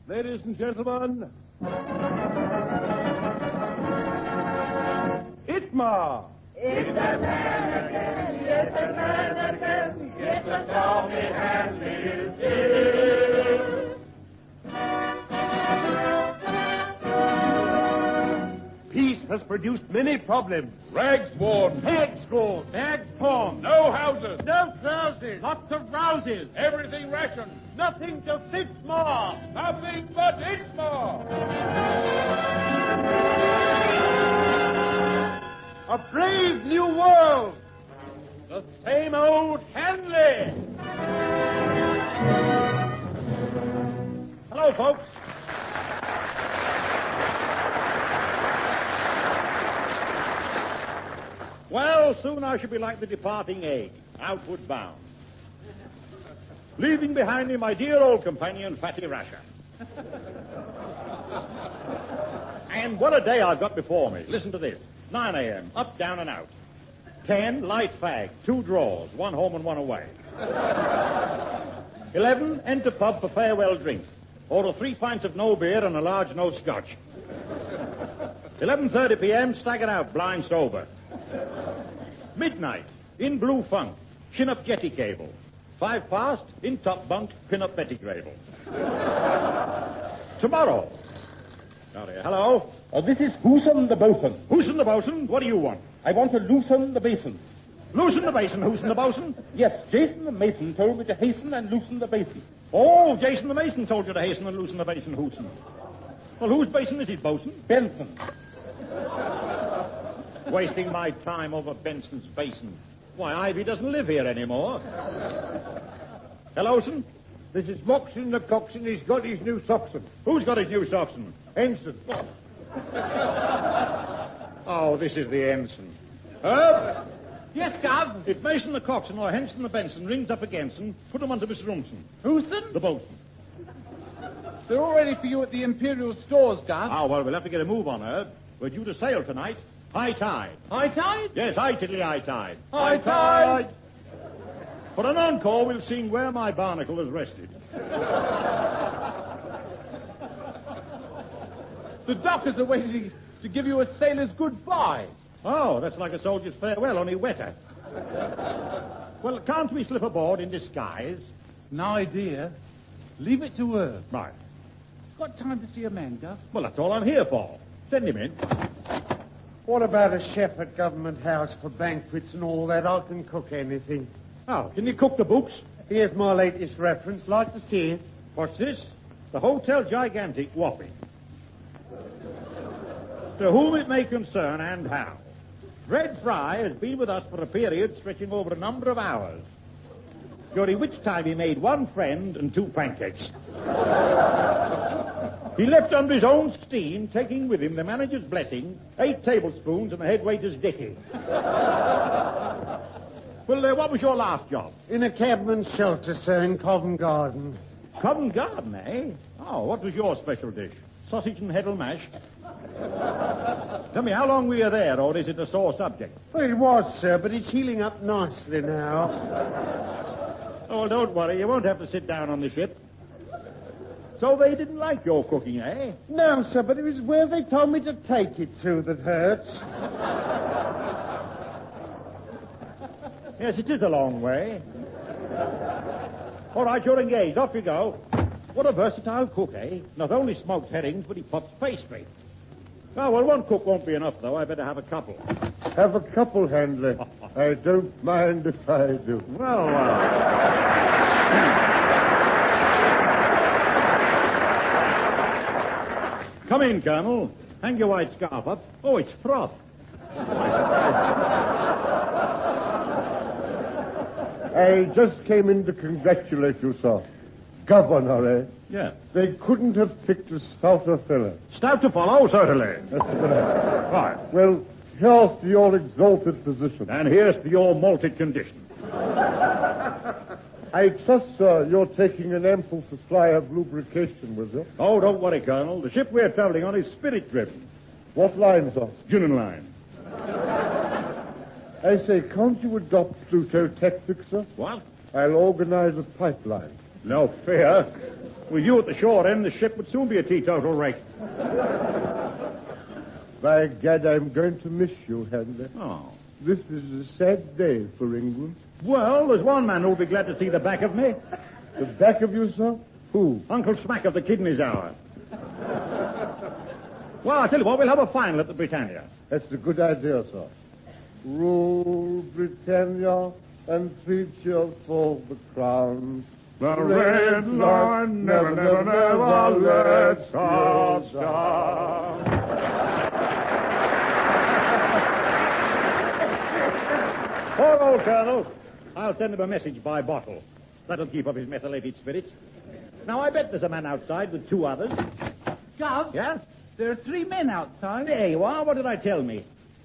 Ladies and gentlemen, Itmar. It's American, yes, American, yes, the Tommy Hanley is here. Peace has produced many problems. Rags worn. Hags schools. Hags torn. No houses. No trousers. Lots of rouses. Everything rationed. Nothing to fit more. Nothing but Itmar. A brave new world. The same old Hanley. Hello, folks. Well, soon I shall be like the departing egg, outward bound. Leaving behind me my dear old companion, Fatty Rasher. And what a day I've got before me. Listen to this. 9 a.m., up, down, and out. 10, light fag, 2 draws, 1 home and 1 away. 11, enter pub for farewell drink. Order 3 pints of no beer and a large no scotch. 11:30 p.m., stagger out, blind sober. Midnight, in blue funk, chin-up jetty cable. 5 past, in top bunk, pin-up Betty Grable. Tomorrow. Howdy. Hello? This is Hooson the bosun. Who's in the bosun? What do you want? I want to loosen the basin. Loosen the basin. Who's in the bosun? Yes, Jason the mason told me to hasten and loosen the basin. Oh, Jason the mason told you to hasten and loosen the basin, Hooson. Well, whose basin is it, bosun? Benson. Wasting my time over Benson's basin. Why, Ivy doesn't live here anymore. Hello, son? This is Moxon the coxswain. He's got his new sockson. Who's got his new sockson? Ensign. Oh, this is the ensign. Yes, Gov. If Mason the coxswain or Henson the Benson rings up against them, put them onto Miss Rumson. Hooson? The bosun. They're all ready for you at the Imperial Stores, Gov. Ah, well, we'll have to get a move on her. We're due to sail tonight. High tide. High tide? Yes, high tiddly high tide. High tide. For an encore, we'll sing Where My Barnacle Has Rested. The dockers are waiting to give you a sailor's goodbye. Oh, that's like a soldier's farewell, only wetter. Well, can't we slip aboard in disguise? No idea. Leave it to her. Right. Got time to see a man, Gov? Well, that's all I'm here for. Send him in. What about a chef at Government House for banquets and all that? I can cook anything. Oh, can you cook the books? Here's my latest reference. Like to see it? What's this? The Hotel Gigantic Whopping. To whom it may concern and how. Fred Fry has been with us for a period stretching over a number of hours, during which time he made 1 friend and 2 pancakes. He left under his own steam, taking with him the manager's blessing, 8 tablespoons, and the head waiter's dicky. Well, what was your last job? In a cabman's shelter, sir, in Covent Garden. Covent Garden, eh? Oh, what was your special dish? Sausage and heddle mash? Tell me, how long were you there, or is it a sore subject? Well, it was, sir, but it's healing up nicely now. Oh, well, don't worry. You won't have to sit down on the ship. So they didn't like your cooking, eh? No, sir, but it was where they told me to take it to that hurts. Yes, it is a long way. All right, you're engaged. Off you go. What a versatile cook, eh? Not only smokes herrings, but he pots pastry. Oh, well, 1 cook won't be enough, though. I better have a couple. Have a couple, Handler. I don't mind if I do. Well, Come in, Colonel. Hang your white scarf up. Oh, it's froth. I just came in to congratulate you, sir. Governor, eh? Yeah. They couldn't have picked a stouter fella. Stout to follow, certainly. That's correct. Right. Well, here's to your exalted position. And here's to your malted condition. I trust, sir, you're taking an ample supply of lubrication with you. Oh, don't worry, Colonel. The ship we're traveling on is spirit-driven. What line, sir? Union line. I say, can't you adopt Pluto tactics, sir? What? I'll organize a pipeline. No fear. With you at the shore end, the ship would soon be a teetotal wreck. By Gad, I'm going to miss you, Handler. Oh. This is a sad day for England. Well, there's one man who'll be glad to see the back of me. The back of you, sir? Who? Uncle Smack of the Kidneys Hour. Well, I'll tell you what, we'll have a final at the Britannia. That's a good idea, sir. Rule Britannia and 3 cheers for the crown. The red line never, never, never lets us down. Poor old Colonel. I'll send him a message by bottle. That'll keep up his methylated spirits. Now, I bet there's a man outside with 2 others. Gov, Yeah? there are 3 men outside. There you are. What did I tell me?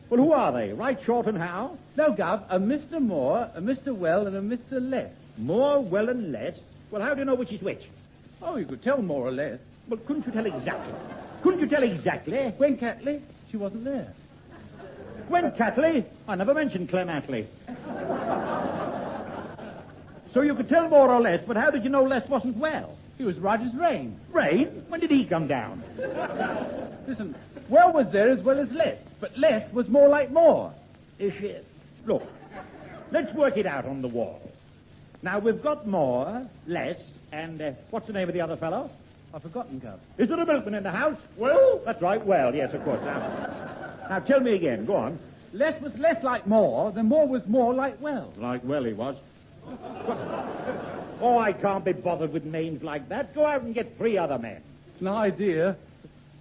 Well, who are they? Right, short, and how? No, Gov, a Mr. Moore, a Mr. Well, and a Mr. Less. More, well, and less. Well, how do you know which is which? Oh, you could tell more or less. Well, couldn't you tell exactly? Couldn't you tell exactly? Gwen Catley, she wasn't there. Gwen Catley? I never mentioned Clem Attlee. So you could tell more or less, but how did you know less wasn't well? He was Roger's Rain. Rain? When did he come down? Listen, Well was there as well as Less, but Less was more like more. Look, let's work it out on the wall. Now, we've got more, less, and what's the name of the other fellow? I've forgotten, Gov. Is there a milkman in the house? Well? That's right, well, yes, of course. Now, tell me again, go on. Less was less like more, then more was more like well. Like well he was. Oh, I can't be bothered with names like that. Go out and get 3 other men. It's an idea.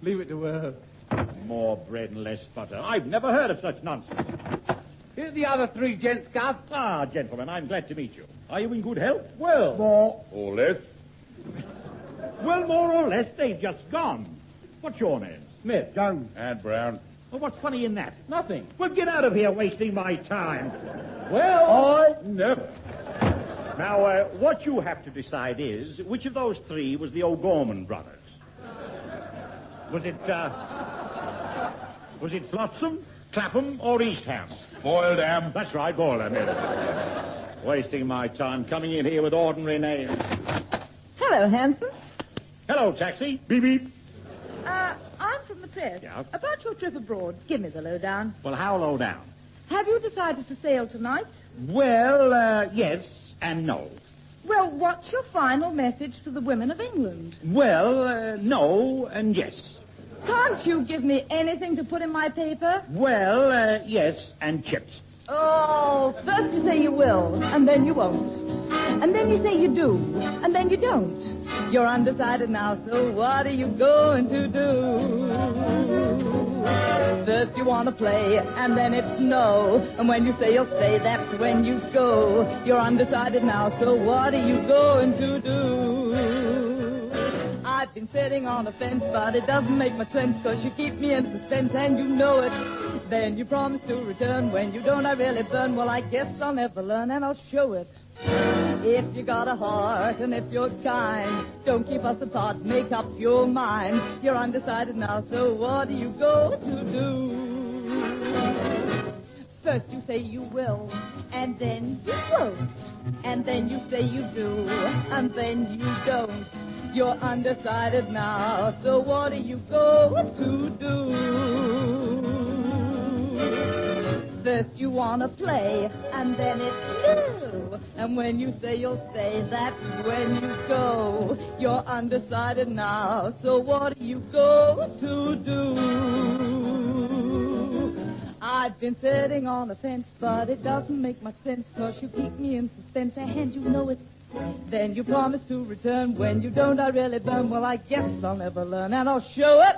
Leave it to her. More bread and less butter. I've never heard of such nonsense. Here's the other 3 gents, Gov. Ah, gentlemen, I'm glad to meet you. Are you in good health? Well. More. Or less. Well, more or less, they've just gone. What's your name? Smith. Young. And Brown. Well, what's funny in that? Nothing. Well, get out of here wasting my time. Well. Never. Now, what you have to decide is, which of those 3 was the O'Gorman brothers? Was it Flotsam, Clapham, or Eastham? Boiled ham. That's right, Boiler. Wasting my time coming in here with ordinary names. Hello, Hanson. Hello, taxi. Beep, beep. I'm from the press. Yeah? About your trip abroad. Give me the lowdown. Well, how low down? Have you decided to sail tonight? Well, yes and no. Well, what's your final message to the women of England? Well, no and yes. Can't you give me anything to put in my paper? Well, yes and chips. Oh, first you say you will, and then you won't. And then you say you do, and then you don't. You're undecided now, so what are you going to do? First you want to play, and then it's no. And when you say you'll stay, that's when you go. You're undecided now, so what are you going to do? I've been sitting on a fence, but it doesn't make much sense, 'cause you keep me in suspense, and you know it. Then you promise to return. When you don't, I really burn. Well, I guess I'll never learn, and I'll show it. If you got a heart, and if you're kind, don't keep us apart, make up your mind. You're undecided now, so what are you going to do? First you say you will, and then you won't. And then you say you do, and then you don't. You're undecided now, so what are you going to do? First you want to play, and then it's no. And when you say you'll stay, that's when you go. You're undecided now, so what are you going to do? I've been sitting on a fence, but it doesn't make much sense, 'cause you keep me in suspense, and you know it. Then you promise to return. When you don't, I really burn. Well, I guess I'll never learn, and I'll show it.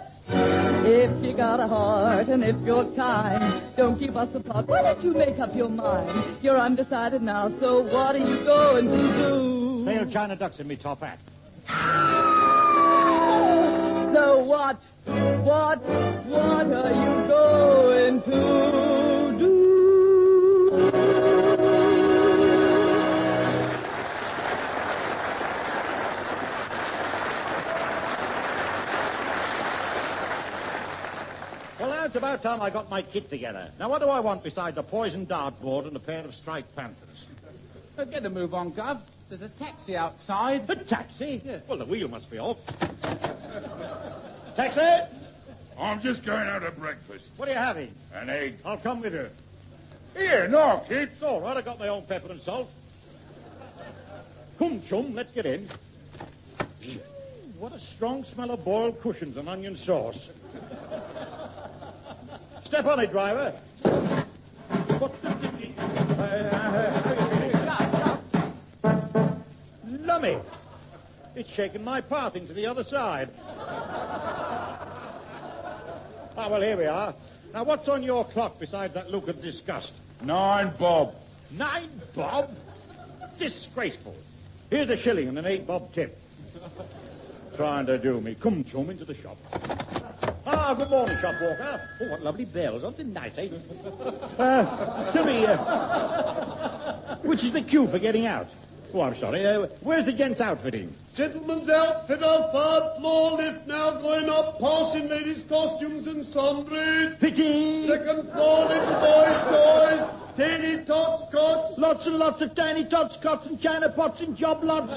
If you got a heart, and if you're kind, don't keep us apart. Why don't you make up your mind? You're undecided now, so what are you going to do? Pale China ducks in me top hat. So what are you going to do? Well, now it's about time I got my kit together. Now, what do I want besides a poisoned dartboard and a pair of striped panthers? Get a move on, Gov. There's a taxi outside. A taxi? Yes. Well, the wheel must be off. Taxi? I'm just going out to breakfast. What are you having? An egg. I'll come with you. Here, no, kid. It's all right. I got my own pepper and salt. Come, chum, let's get in. What a strong smell of boiled cushions and onion sauce. Step on it, driver. What's the ticket? Lummy. It's shaken my parting to the other side. Ah, well, here we are. Now, what's on your clock besides that look of disgust? 9 bob. 9 bob? Disgraceful. Here's a shilling and an 8 bob tip. Trying to do me. Come, chum, into the shop. Ah, good morning, shop walker. Oh, what lovely bells. Aren't they nice, eh? Tell me, which is the queue for getting out? Oh, I'm sorry. Where's the gents' outfitting? Gentlemen's outfit on third floor lift now going up, passing ladies' costumes and sundry. Pity. Second floor lift boys' toys, tiny tots, cots. Lots and lots of tiny tots, cots, and china pots and job lots.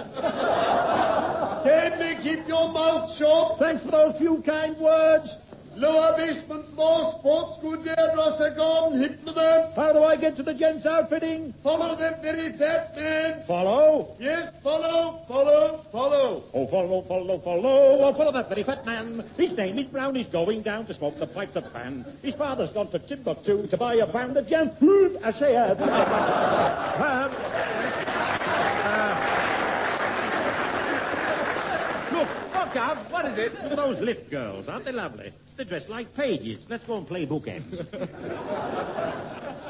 Tell me, keep your mouth shut. Thanks for those few kind words. Lower basement floor, sports goods, hairdresser garden, hip to them. How do I get to the gents' outfitting? Follow them very fat man. Follow? Yes, follow, follow, follow. Oh, follow. Oh, follow that very fat man. His name is Brown. He's going down to smoke the pipes of pan. His father's gone to Timbuktu to buy a pound of jam. I say, Look, Gov, what is it? Look at those lift girls. Aren't they lovely? They're dressed like pages. Let's go and play bookends.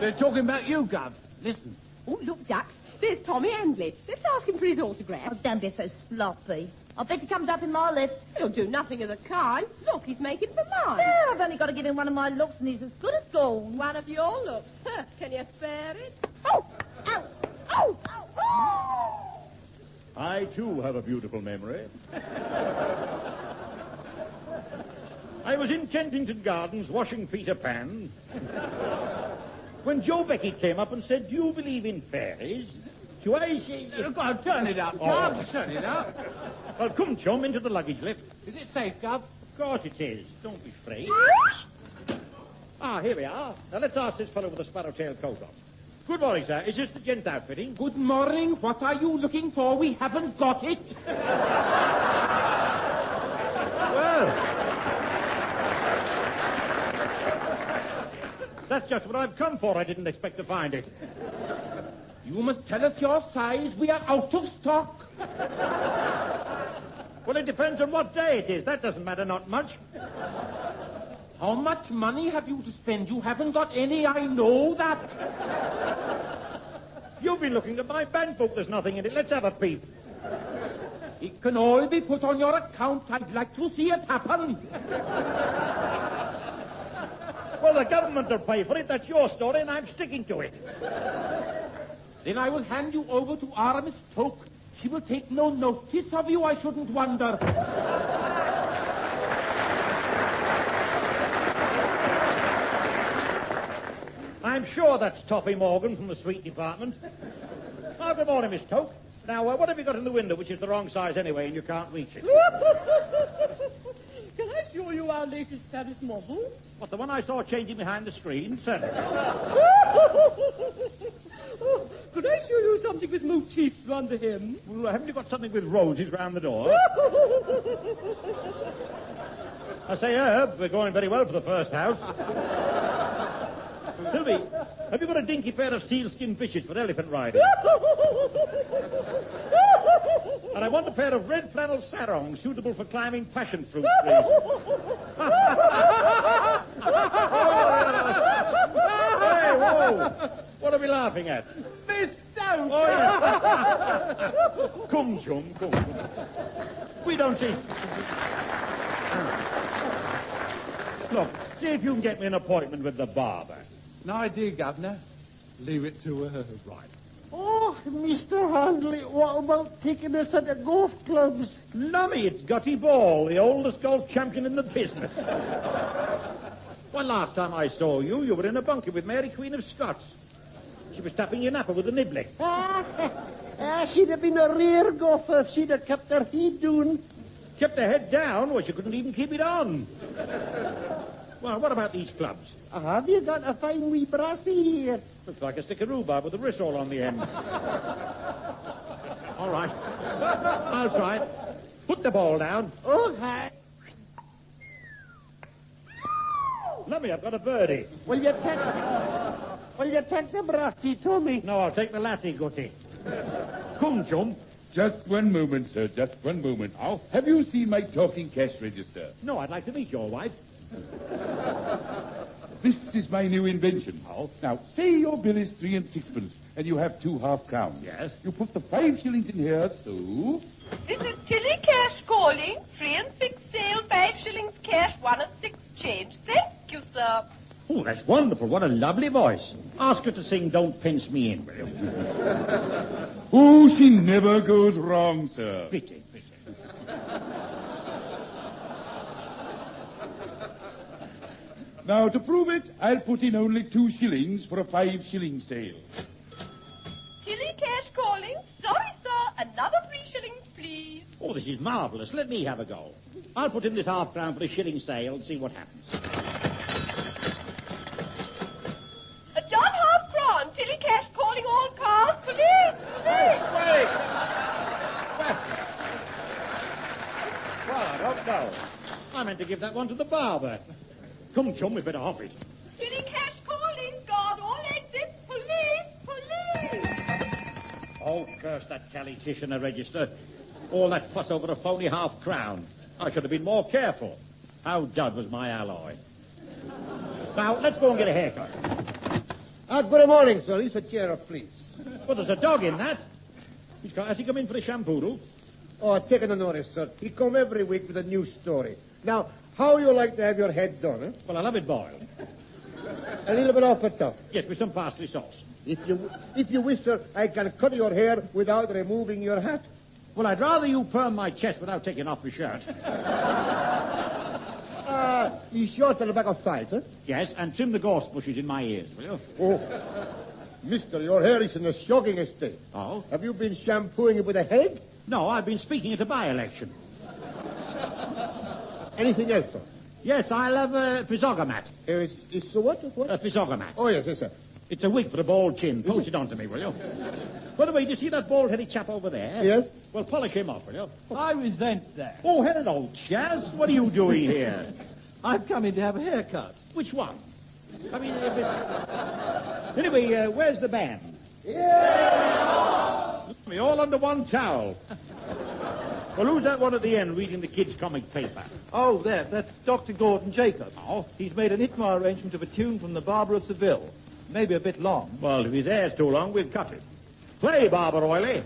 They're talking about you, Gov. Listen. Oh, look, Ducks. There's Tommy Andley. Let's ask him for his autograph. Oh, don't be so sloppy. I bet he comes up in my lift. He'll do nothing of the kind. Look, he's making for mine. Yeah, I've only got to give him one of my looks and he's as good as gold. One of your looks. Can you spare it? Oh! Ow! Oh! Oh! I, too, have a beautiful memory. I was in Kensington Gardens washing Peter Pan when Joe Beckett came up and said, "Do you believe in fairies?" To I say... Go on, turn it up, Gov. Turn it up. Well, come, chum, into the luggage lift. Is it safe, Gov? Of course it is. Don't be afraid. Ah, here we are. Now, let's ask this fellow with the sparrow-tail coat on. Good morning, sir. Is this the gents' outfitting? Good morning. What are you looking for? We haven't got it. Well... That's just what I've come for. I didn't expect to find it. You must tell us your size. We are out of stock. Well, it depends on what day it is. That doesn't matter, not much. How much money have you to spend? You haven't got any, I know that. You've been looking at my bank book. There's nothing in it. Let's have a peep. It can all be put on your account. I'd like to see it happen. Well, the government will pay for it. That's your story, and I'm sticking to it. Then I will hand you over to our Miss Toke. She will take no notice of you, I shouldn't wonder. I'm sure that's Toppy Morgan from the sweet department. Oh, good morning, Miss Toke. Now, what have you got in the window, which is the wrong size anyway, and you can't reach it? Can I show you our latest Paris model? What, the one I saw changing behind the screen? Certainly. Oh, could I show you something with motifs round the hem? Well, haven't you got something with roses round the door? I say, Herb, we're going very well for the first house. Tell me, have you got a dinky pair of sealskin fishes for elephant riding? And I want a pair of red flannel sarongs suitable for climbing passion fruit trees. Hey, whoa! What are we laughing at? Miss Toke! Oh, yeah. Come, chum, come. We don't see... Look, see if you can get me an appointment with the barber. No idea, Governor. Leave it to her. Right. Oh, Mr. Handley, what about taking us at the golf clubs? Lummy, it's Gutty Ball, the oldest golf champion in the business. Well, last time I saw you, you were in a bunker with Mary Queen of Scots. She was tapping your napper with a niblick. She'd have been a rear gopher if she'd have kept her head down. Kept her head down? Well, she couldn't even keep it on. Well, what about these clubs? Have you got a fine wee brassy here? Looks like a stick of rhubarb with a rissole on the end. All right. I'll try it. Put the ball down. Oh, hi. Lummy, I've got a birdie. Will you take the brassy to me? No, I'll take the lassie, Gutty. Come, chum. Just one moment, sir. Just one moment. Oh? Have you seen my talking cash register? No, I'd like to meet your wife. This is my new invention. Oh? Now, say your bill is 3 and 6pence, and you have 2 half-crowns. Yes? You put the 5 shillings in here, so... This is Tilly Cash calling. 3 and 6 sale, 5 shillings cash, 1 and 6 change. Thank you, sir. Oh, that's wonderful. What a lovely voice. Ask her to sing Don't Pinch Me In, will you? Oh, she never goes wrong, sir. Pity. Now, to prove it, I'll put in only 2 shillings for a 5 shilling sale. Tilly Cash calling. Sorry, sir. Another 3 shillings, please. Oh, this is marvellous. Let me have a go. I'll put in this half-crown for a shilling sale and see what happens. John half-crown. Tilly Cash calling all cars. Police! Police! Wait! Well, I don't know. I meant to give that one to the barber. Come, chum, we better off it. Tilly Cash calling. Guard all exits. Police! Police! Oh, curse that tally-titioner register. All that fuss over a phony half-crown. I should have been more careful. How dud was my alloy. Now, let's go and get a haircut. Good morning, sir. Is a chair, please. Well, there's a dog in that. Has he come in for a shampoo, do? Oh, I've taken a notice, sir. He come every week with a new story. Now, how you like to have your head done, eh? Well, I'll have it boiled. A little bit off the top. Yes, with some parsley sauce. If you wish, sir, I can cut your hair without removing your hat. Well, I'd rather you perm my chest without taking off your shirt. You short at the back of sight, eh? Yes, and trim the gorse bushes in my ears, will you? Oh, mister, your hair is in a shocking state. Oh? Have you been shampooing it with a head? No, I've been speaking at a by-election. Anything else, sir? Yes, I'll have a physiognomat. It's a what? What? A physiognomat. Oh, yes, sir. It's a wig for a bald chin. Polish it on to me, will you? By the way, do you see that bald-headed chap over there? Yes. Well, polish him off, will you? I resent that. Oh, hello, Chaz. What are you doing here? I've come in to have a haircut. Which one? I mean, anyway, where's the band? Yeah! We're all under one towel. Well, who's that one at the end reading the kids' comic paper? Oh, that's Dr. Gordon Jacob. Oh? He's made an ITMA arrangement of a tune from the Barber of Seville. Maybe a bit long. Well, if his hair's too long, we'll cut it. Play, Barber Oily.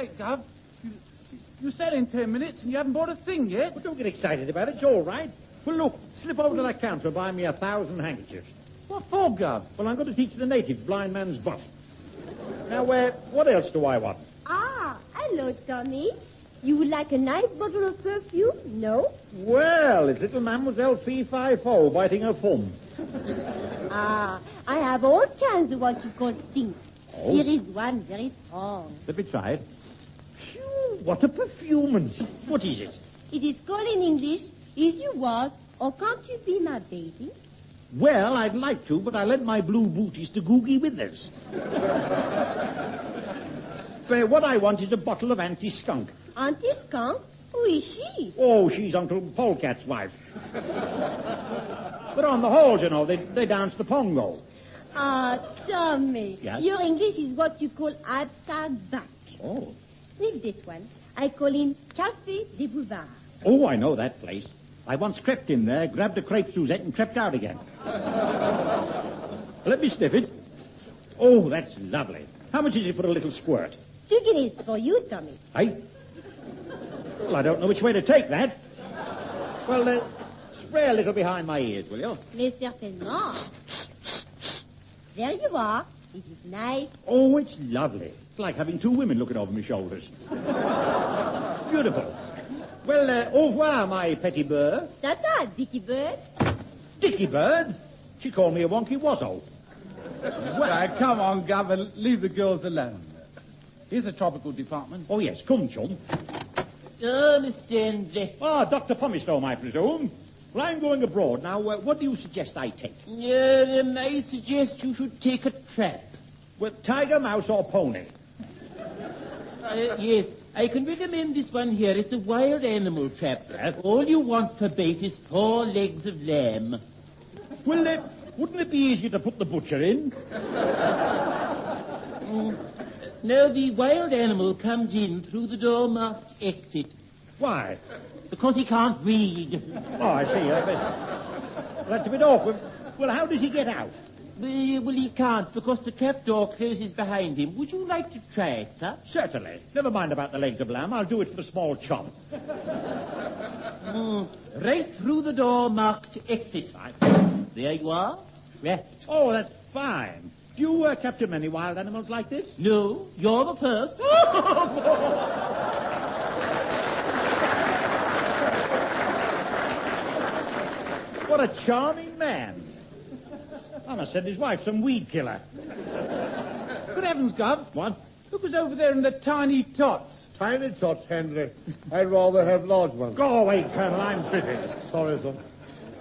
sake, Gov. You said in 10 minutes and you haven't bought a thing yet. Well, don't get excited about it. It's all right. Well, look, slip over to that counter and buy me 1,000 handkerchiefs. What for, Gov? Well, I'm going to teach the natives blind man's butt. Now, what else do I want? Ah, hello, Tommy. You would like a nice bottle of perfume? No? Well, it's little Mademoiselle Fee-Fi-Fo biting her thumb. Ah, I have all kinds of what you call stink. Oh? Here is one very strong. Let me try it. Phew, what a perfume. What is it? It is called in English, Is You Was or Can't You Be My Baby? Well, I'd like to, but I lent my blue booties to Googie Withers. But what I want is a bottle of anti-skunk. Anti-skunk? Who is she? Oh, she's Uncle Polecat's wife. But on the halls, you know, they dance the pongo. Ah, Tommy. Yes? Your English is what you call outside back. Oh. With this one, I call him Café des Boulevards. Oh, I know that place. I once crept in there, grabbed a crepe Suzette, and crept out again. Let me sniff it. Oh, that's lovely. How much is it for a little squirt? 2 guineas for you, Tommy. Hey? Well, I don't know which way to take that. Well, spray a little behind my ears, will you? Mais certainement. There you are. It is nice. Oh, it's lovely. It's like having 2 women looking over my shoulders. Beautiful. Well, au revoir, my petit bird. Ta-ta, Dicky Bird. Dicky Bird? She called me a wonky wazzo. Well, come on, Gov, and leave the girls alone. Here's the tropical department. Oh, yes, come, chum. Oh, Mr. Stanley. Ah, Dr. Pummystone, I presume. Well, I'm going abroad. Now, what do you suggest I take? I suggest you should take a trap. Well, tiger, mouse, or pony? Yes, I can recommend this one here. It's a wild animal trap. Yes? All you want for bait is 4 legs of lamb. Well, wouldn't it be easier to put the butcher in? No, the wild animal comes in through the door marked exit. Why? Because he can't read. Oh, I see. Well, that's a bit awkward. Well, how does he get out? Well, he can't, because the trap door closes behind him. Would you like to try it, sir? Certainly. Never mind about the legs of lamb. I'll do it for the small chop. Right through the door marked exit. There you are. Trapped. Oh, that's fine. Do you capture many wild animals like this? No, you're the first. What a charming man. I must send his wife some weed killer. Good heavens, Gov. What? Look who's over there in the tiny tots. Tiny tots, Henry. I'd rather have large ones. Go away, Colonel. I'm busy. Sorry, sir.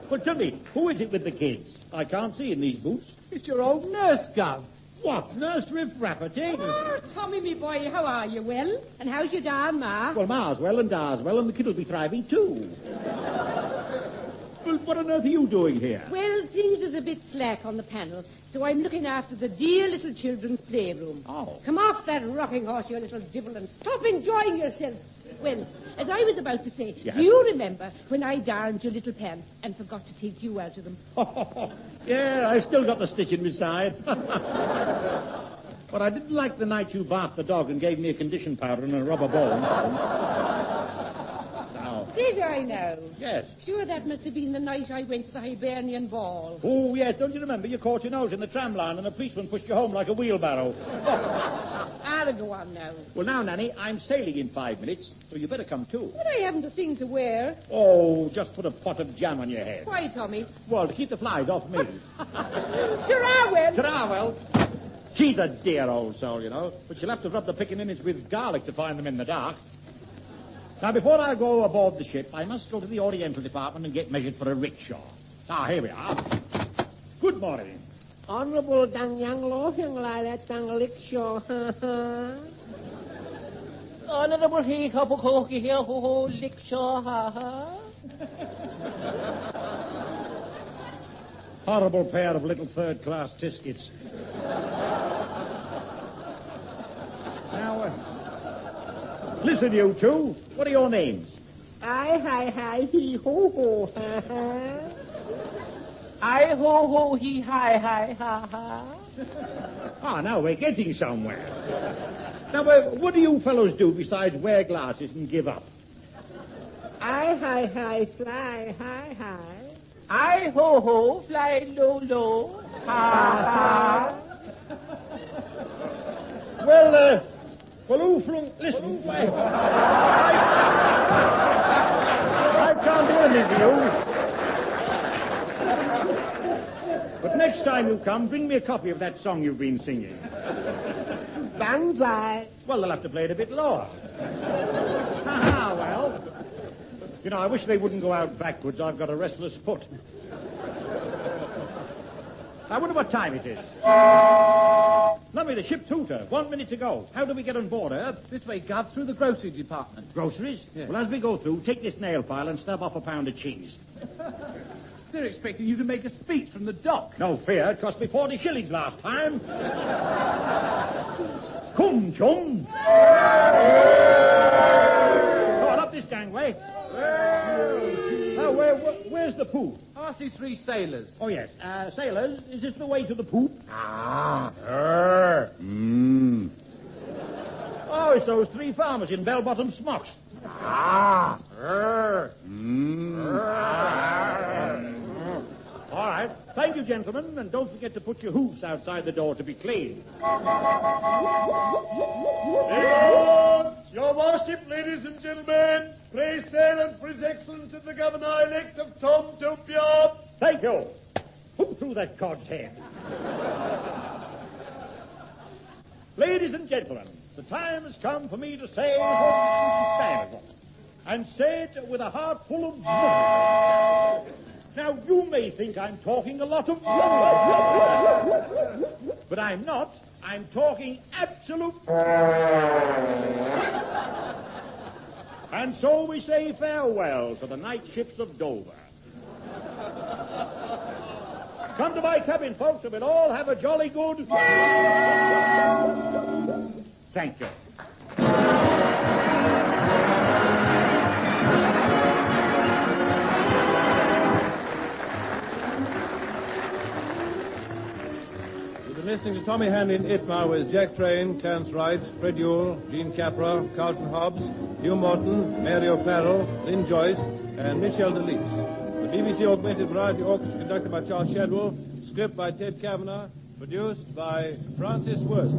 Well, tell me, who is it with the kids? I can't see in these boots. It's your old nurse, Gov. What? Nurse Riff Rafferty? Oh, Tommy, me boy, how are you? Well? And how's your da, Ma? Well, Ma's well and Da's well, and the kid'll be thriving too. Well, what on earth are you doing here? Well, things is a bit slack on the panel, so I'm looking after the dear little children's playroom. Oh. Come off that rocking horse, you little divil, and stop enjoying yourself. Well, as I was about to say, Yes? do you remember when I darned your little pants and forgot to take you out of them? Yeah, I still got the stitch in my side. But I didn't like the night you bathed the dog and gave me a condition powder and a rubber ball. Did I know? Yes. Sure, that must have been the night I went to the Hibernian ball. Oh, yes. Don't you remember? You caught your nose in the tram line and the policeman pushed you home like a wheelbarrow. I'll go on now. Well, now, Nanny, I'm sailing in 5 minutes, so you better come too. But I haven't a thing to wear. Oh, just put a pot of jam on your head. Why, Tommy? Well, to keep the flies off me. Ta-ra, well. She's a dear old soul, you know, but she'll have to rub the pickaninnies with garlic to find them in the dark. Now, before I go aboard the ship, I must go to the Oriental Department and get measured for a rickshaw. Ah, here we are. Good morning. Honorable Dang Yang Lo Yang Lai That Dang Rickshaw. Honorable He Couple Ho Here Ho Ho Rickshaw. Horrible pair of little third-class tiscuits. Now, listen, you two. What are your names? Hi, he ho ho, ha ha. I ho ho, he hi, ha ha. Ah, now we're getting somewhere. Now, what do you fellows do besides wear glasses and give up? I high high, fly high high. I ho ho, fly low low. Ha ha. Well, who flung... Listen, I can't do anything for you. But next time you come, bring me a copy of that song you've been singing. Banzai. Well, they'll have to play it a bit lower. Well. You know, I wish they wouldn't go out backwards. I've got a restless foot. I wonder what time it is. Lummy, the ship Tutor. 1 minute to go. How do we get on board, Herb? This way, Gov, through the grocery department. Groceries? Yes. Well, as we go through, take this nail file and stub off a pound of cheese. They're expecting you to make a speech from the dock. No fear. It cost me 40 shillings last time. Come, chum. Go on, up this gangway. Now, where's the poop? RC3 sailors. Oh, yes. Sailors, is this the way to the poop? Ah. Oh, it's those 3 farmers in bell-bottom smocks. All right. Thank you, gentlemen, and don't forget to put your hoofs outside the door to be clean. Your worship, ladies and gentlemen, praise sailors for his excellence the governor-elect of Tom Topia. Thank you. Who threw that cod's head? Ladies and gentlemen, the time has come for me to say and say it with a heart full of love. Now, you may think I'm talking a lot of love, but I'm not. I'm talking absolute. And so we say farewell to the night ships of Dover. Come to my cabin, folks, and we'll all have a jolly good... Thank you. You've been listening to Tommy Hanley in Itmar with Jack Train, Clarence Wright, Fred Ewell, Gene Capra, Carlton Hobbs, Hugh Morton, Mary O'Farrell, Lynn Joyce, and Michel DeLeese. The BBC Augmented Variety Orchestra conducted by Charles Shadwell, script by Ted Kavanagh, produced by Francis Worsley.